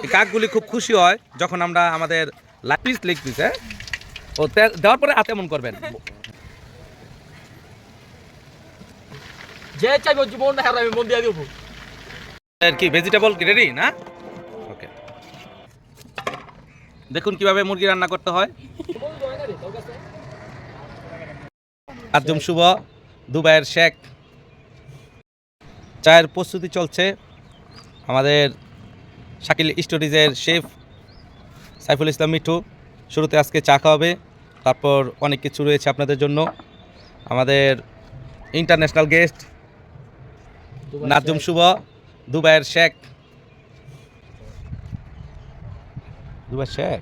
এই কাকগুলি খুব খুশি হয় যখন আমরা আমাদের পিস লেগ পিস ও দেওয়ার পরে হাতে এমন করবেন। যে চাইবো জীবনটা হারাবে মন দিয়ে দেবো। আর কি ভেজিটেবল রেডি না? ওকে, দেখুন কিভাবে মুরগি রান্না করতে হয়। আজম শুভ, দুবাইয়ের শেখ, চায়ের প্রস্তুতি চলছে। আমাদের শাকিল স্টোরিজের শেফ সাইফুল ইসলাম মিঠু শুরুতে আজকে চা খাওয়াবে, তারপর অনেক কিছু রয়েছে আপনাদের জন্য। আমাদের ইন্টারন্যাশনাল গেস্ট নাজম শুভ, দুবাইয়ের শেখ, দুবাইয়ের শেখ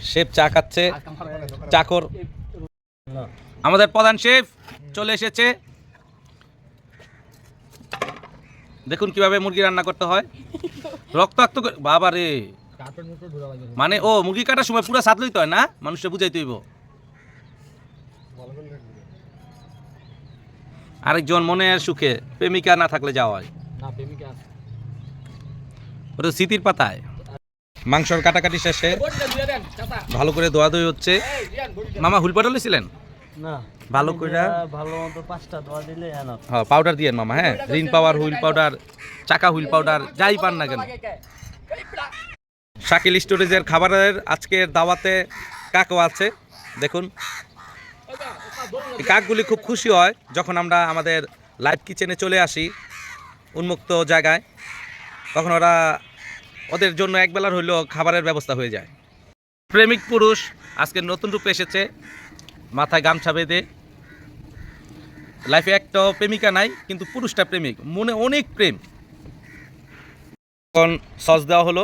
শেফ চা খাচ্ছে। চাকর আমাদের প্রধান শেফ চলে এসেছে। দেখুন কিভাবে মুরগি রান্না করতে হয়। রক্তাক্ত বাবা রে, মানে ও মুরগি কাটার সময় পুরো সাত লইতে হয় না, মানুষকে বুঝাইতে হইব। আরেকজন মনের সুখে, প্রেমিকা না থাকলে যাওয়া হয়, ওটা স্মৃতির পাতায়। মাংসর কাটাকাটি শেষে ভালো করে ধোয়াধুয়ি হচ্ছে। মামা হুইল পাউডার লইছিলেন? না, ভালো করে ভালো মতো 5টা ধোয়া দিলে এনাফ। হ্যাঁ, পাউডার দিয়েন মামা। হ্যাঁ, রিন পাওয়ার হুইল পাউডার, চাকা হুইল পাউডার, যাই পান না কেন। শাকিল স্টোরেজের খাবারের আজকের দাওয়াতে কাকও আছে। দেখুন এই কাকগুলি খুব খুশি হয় যখন আমরা আমাদের লাইভ কিচেনে চলে আসি, উন্মুক্ত জায়গায়। তখন ওদের জন্য একবেলার হইলেও খাবারের ব্যবস্থা হয়ে যায়। প্রেমিক পুরুষ আজকে নতুন রূপে এসেছে, মাথায় গামছা বেঁধে। লাইফে একটাও প্রেমিকা নাই, কিন্তু পুরুষটা প্রেমিক, মনে অনেক প্রেম। এখন সস দেওয়া হলো।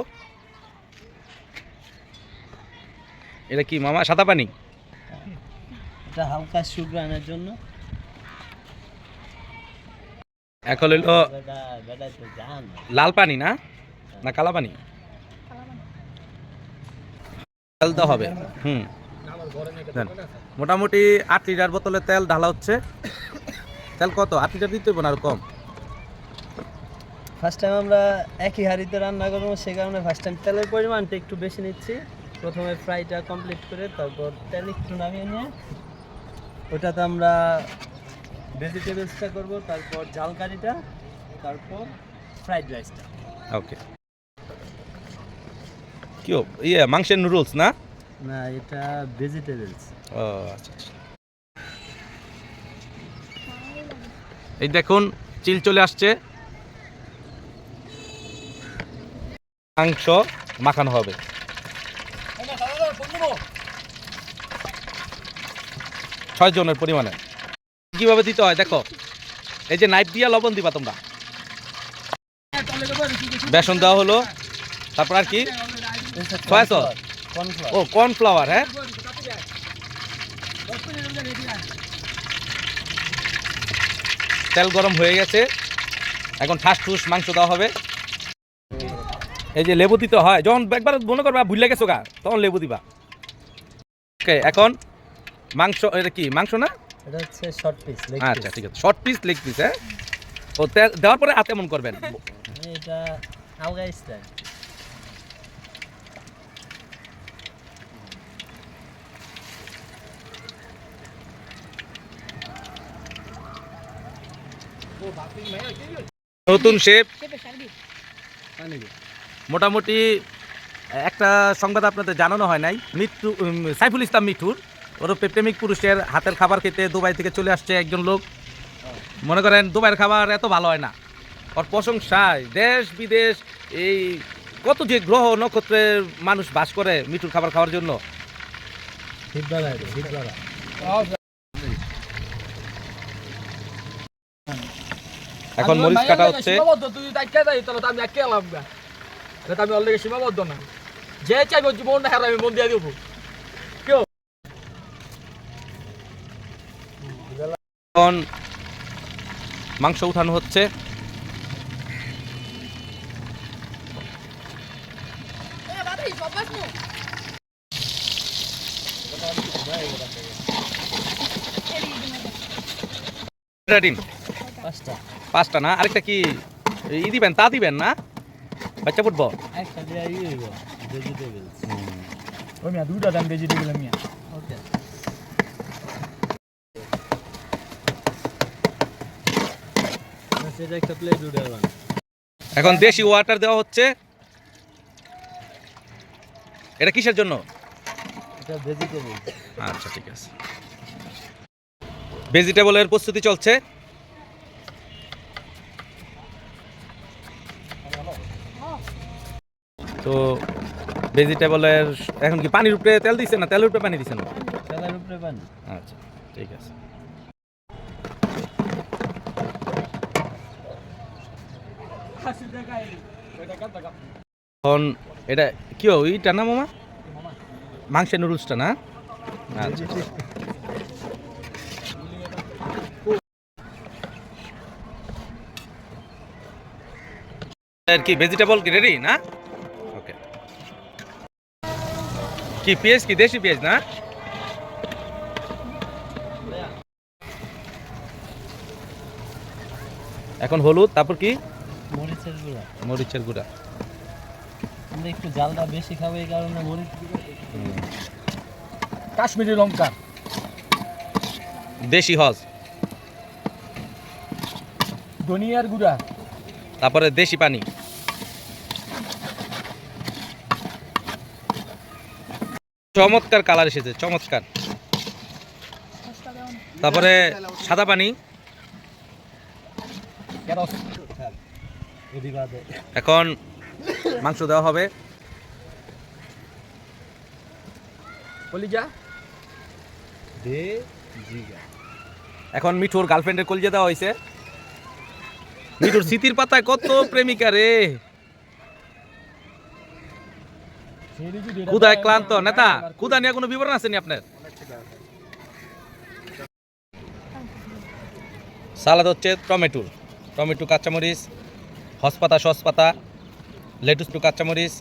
এটা কি মামা? সাদা পানি? এটা হালকা সুগ্রানের জন্য। এখন হইলো লাল পানি না, না কালা পানি? তেল তো হবে। মোটামুটি 8 লিটার বোতলে তেল ঢালা হচ্ছে। তেল কত? 8 লিটার দিতে হবে না আর কম? ফার্স্ট টাইম আমরা একই হাঁড়িতে রান্না করবো, সে কারণে ফার্স্ট টাইম তেলের পরিমাণটা একটু বেশি নিচ্ছি। প্রথমে ফ্রাইটা কমপ্লিট করে তারপর তেল একটু নামিয়ে নিয়ে ওটাতে আমরা ভেজিটেবলসটা করব, তারপর ঝাল কারিটা, তারপর ফ্রাইড রাইসটা। ওকে, কি মাংসের নুডলস না? না, এটা ভেজিটেবলস। ও আচ্ছা আচ্ছা। এই দেখুন চিল চলে আসছে, মাংস মাখানো হবে। ছয় জনের পরিমাণে কিভাবে দিতে হয় দেখো। এই যে নাইফ দিয়া লবণ দিবা তোমরা, বেসন দেওয়া হলো, তারপর আর কি সয়া সস, ও কর্নফ্লাওয়ার। হ্যাঁ, তেল গরম হয়ে গেছে, এখন ঠাস ঠুস মাংস দেওয়া হবে। এই যে লেবু দিতে হয় যখন একবার মনে করবা ভুলে গেছো গা, তখন লেবু দিবা। ওকে, এখন মাংস, এটা কি মাংস না? এটা হচ্ছে শর্ট পিস লেগ পিস। আচ্ছা ঠিক আছে, শর্ট পিস লেগ পিস। হ্যাঁ, ও দেওয়ার পরে হাতে এমন করবেন। এটা আলগা স্টাইল। নতুন শেফ। মোটামুটি একটা সংবাদ আপনাদের জানানো হয় নাই, মিঠু সাইফুল ইসলাম মিঠুর ওরফে প্রেমিক পুরুষের হাতের খাবার খেতে দুবাই থেকে চলে আসছে একজন লোক। মনে করেন দুবাইয়ের খাবার এত ভালো হয় না, ওর প্রশংসায় দেশ বিদেশ এই কত যে গ্রহ নক্ষত্রের মানুষ বাস করে মিঠুর খাবার খাওয়ার জন্য। এখন মরিচ কাটা হচ্ছে। আমি অলরেডি সীমাবদ্ধ না, যে চাইবো জীবনটা হারাবে মন দিয়ে দেবো। এখন মাংস উঠানো হচ্ছে। ডিম 5টা 5টা না, আরেকটা কি দিবেন, তা দিবেন না, বাচ্চা ফুটবো। একটা দিয়ে হইব ভেজিটেবলস। ওই মিয়া দুইটা দাম ভেজিটেবল মিয়া। ওকে সেটা একটা প্লেট উঠে বান। এখন দেশি ওয়াটার দেওয়া হচ্ছে। এটা কিসের জন্য? এটা ভেজিটেবল। আচ্ছা ঠিক আছে, ভেজিটেবলের প্রস্তুতি চলছে। তো ভেজিটেবলের এখন কি পানির উপরে তেল দিচ্ছেন না তেলের উপরে পানি দিচ্ছেন? তেলের উপরে পান। আচ্ছা ঠিক আছে। এখন এটা কি ওইটা না মামা, মাংসের নুডলসটা না? আচ্ছা আর কি ভেজিটেবল কি রেডি না? ওকে, কি পেঁয়াজ কি দেশি পেঁয়াজ না? এখন হলুদ, তারপর কি মরিচের গুঁড়া। মরিচের গুঁড়া। আমরা একটু জালটা বেশি খাবো এই কারণে মরিচ গুঁড়া। কাশ্মীরি লঙ্কা, দেশি হজ, ধনিয়ার গুঁড়া, তারপরে দেশি পানি, চমৎকার কালার এসেছে, চমৎকার। তারপরে সাদা পানি। কেরস, এখন মাংস দেওয়া হবে। কলিজা, এখন মিঠুর গার্লফ্রেন্ডের কলিজা দেওয়া হয়েছে। মিঠুর স্মৃতির পাতায় কত প্রেমিকা রে, ক্ষুধায় ক্লান্ত নেতা। ক্ষুধা নিয়ে কোনো বিবরণ আছে নি আপনার? সালাদ হচ্ছে টমেটো, টমেটো, কাঁচামরিচ, হসপাতা, সসপাতা, লেটুস টু কাঁচামরিচ,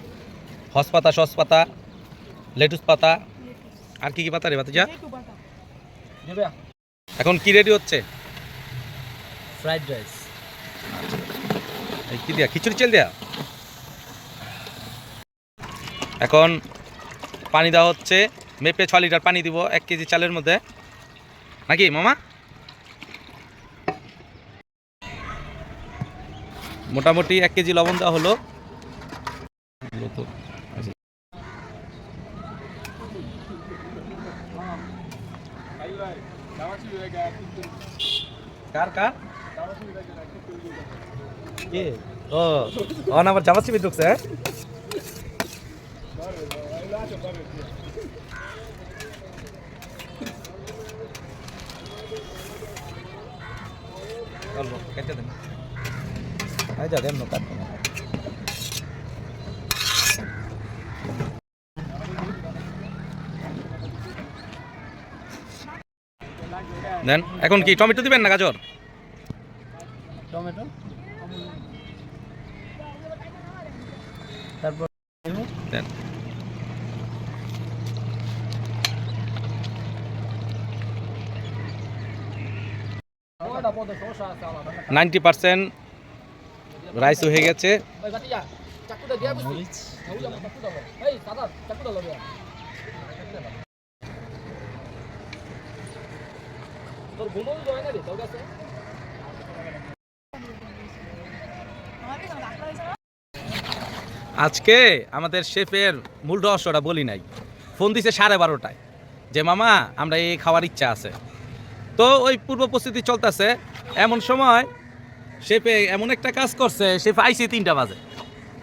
হসপাতা, সসপাতা, লেটুস পাতা, আর কি কি পাতা রে বাতিজা? দেবে এখন কি রেডি হচ্ছে? Fried rice. এই কি দিয়া, খিচুড়ি চাল দেয়া। এখন পানি দেওয়া হচ্ছে, মেপে 6 লিটার পানি দিব 1 কেজি চালের মধ্যে, নাকি মামা? মোটামুটি 1 কেজি লবণ দেওয়া হলো। কার কার কে? ও অন আবার জামা চিবি ঢুকছে। অল্প কেটে দেন, আই যা দেন কাট না। দেন এখন কি টমেটো দিবেন না গাজর? টমেটো, তারপর দেন। ওটা পদ শসা আছে আলাদা। 90% রাইস হয়ে গেছে। ওই বাতিজা চাকুটা দিয়া বুঝি মরিচ। ওই আমার চাকুটা দাও। এই দাদা চাকুটা লবে তোর গুলো জয় না রে তোর কাছে। আজকে আমাদের শেফের মূল রহস্যটা বলি নাই। ফোন দিছে 12:30টায় যে মামা আমরা এই খাওয়ার ইচ্ছা আছে। তো ওই পূর্ব প্রস্তুতি চলতেছে, এমন সময় শেফে এমন একটা কাজ করছে, শেফ আইসি 3টা বাজে।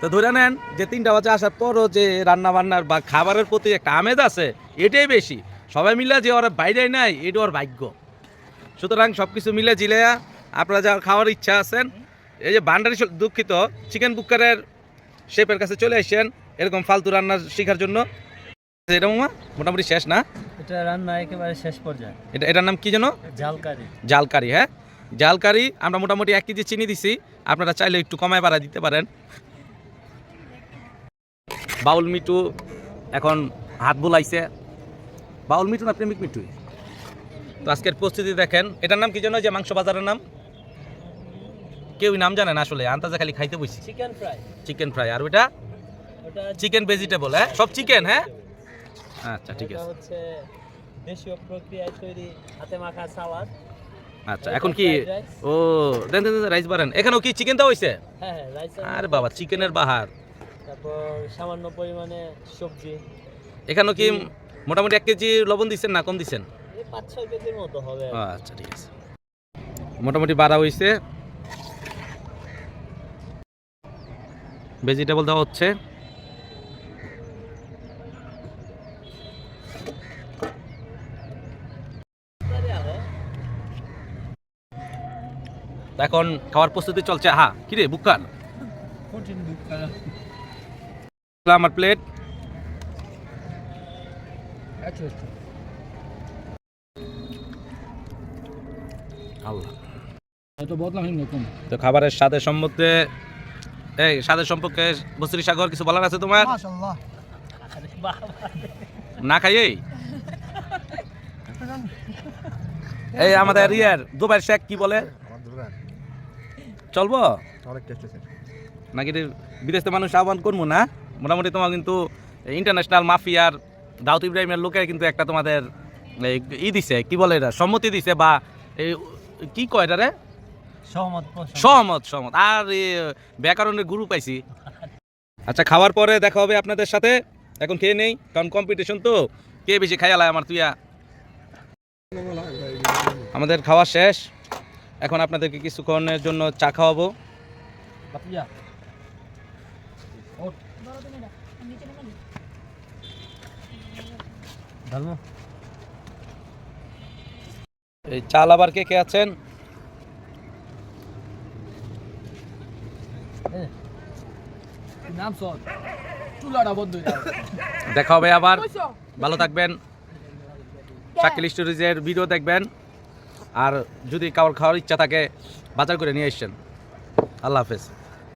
তো ধরে নেন যে 3টা বাজে আসার পরও যে রান্না বান্নার বা খাবারের প্রতি একটা আমেজ আছে, এটাই বেশি। সবাই মিলে যে ওরা বাইরে নাই, এটা ওর ভাগ্য। সুতরাং সব কিছু মিলে জিলে আপনারা যা খাওয়ার ইচ্ছা আছেন, এই যে ভান্ডারি, দুঃখিত, চিকেন বুকারের শেফের কাছে চলে আসেন এরকম ফালতু রান্না শেখার জন্য। এটা মামা মোটামুটি শেষ না? এটা রান্না একেবারে শেষ পর্যায়ে। এটার নাম কি যেন? জালকারি। জালকারি। হ্যাঁ, জালকারি। আমরা মোটামুটি 1 কেজি চিনি দিছি, আপনারা চাইলে একটু কমায় বাড়া দিতে পারেন। বাউল মিঠু এখন হাত বোলাইছে। বাউল মিঠু না প্রেমিক মিঠু? তো আজকের প্রস্তুতি দেখেন, এটার নাম কি যেন, যে মাংস বাজারের নাম কেউই নাম জানে না আসলে, আন্দাজে খালি খাইতে বসি। Chicken fry. Chicken fry. আর ওটা ওটা চিকেন ভেজিটেবল, হ্যাঁ সব চিকেন, হ্যাঁ আচ্ছা ঠিক এটা আছে। হচ্ছে দেশীয় প্রক্রিয়ায় তৈরি হাতে মাখা সালাদ। আচ্ছা এখন কি, fried rice। ও দেন দেন রাইস বাড়েন, এখানেও কি চিকেন দেওয়া হয়েছে? হ্যাঁ রাইস। আরে বাবা চিকেনের বাহার। তারপর সামান্য পরিমাণে সবজি। এখানেও কি মোটামুটি 1 কেজি লবণ দিচ্ছেন না কম দিচ্ছেন? এই 5-6 কেজির মতো হবে। আচ্ছা ঠিক আছে, মোটামুটি বাড়া হয়েছে। ভেজিটেবল দেওয়া হচ্ছে। এখন খাওয়ার প্রস্তুতি চলছে। হ্যাঁ কিরে বুকান আমার প্লেট। আল্লাহ, তো খাবারের স্বাদের সম্বন্ধে, এই স্বাদের সম্পর্কে বসরি সাগর কিছু বলার আছে তোমার? না খাইয়েই এই আমাদের ইয়ার দুবাইয়ের শেখ কি বলে, চলবো নাকি বিদেশ থেকে মানুষ আহ্বান করবো না? মোটামুটি তোমার কিন্তু ইন্টারন্যাশনাল মাফিয়ার দাউদ ইব্রাহিমের লোকের কিন্তু একটা তোমাদের ই দিছে, কি বলে এটা, সম্মতি দিছে, বা এই কি কয় এটা রে, সহমত। আর ব্যাকরণের গুরু পাইছি। আচ্ছা খাওয়ার পরে দেখা হবে আপনাদের সাথে, এখন খেয়ে নেই কারণ কম্পিটিশন তো, কে বেশি খাইয়ালায় আমার তুইয়া। আমাদের খাওয়া শেষ, এখন আপনাদেরকে কিছুক্ষণের জন্য চা খাওয়াবো। এই চাল আবার কে কে আছেন? নাম সর চুলাটা বন্ধ হয়ে যাবে। দেখা হবে আবার, ভালো থাকবেন, শাকিল স্টোরিজের ভিডিও দেখবেন, আর যদি কারোর খাওয়ার ইচ্ছা থাকে বাজার করে নিয়ে এসছেন। আল্লাহ হাফেজ।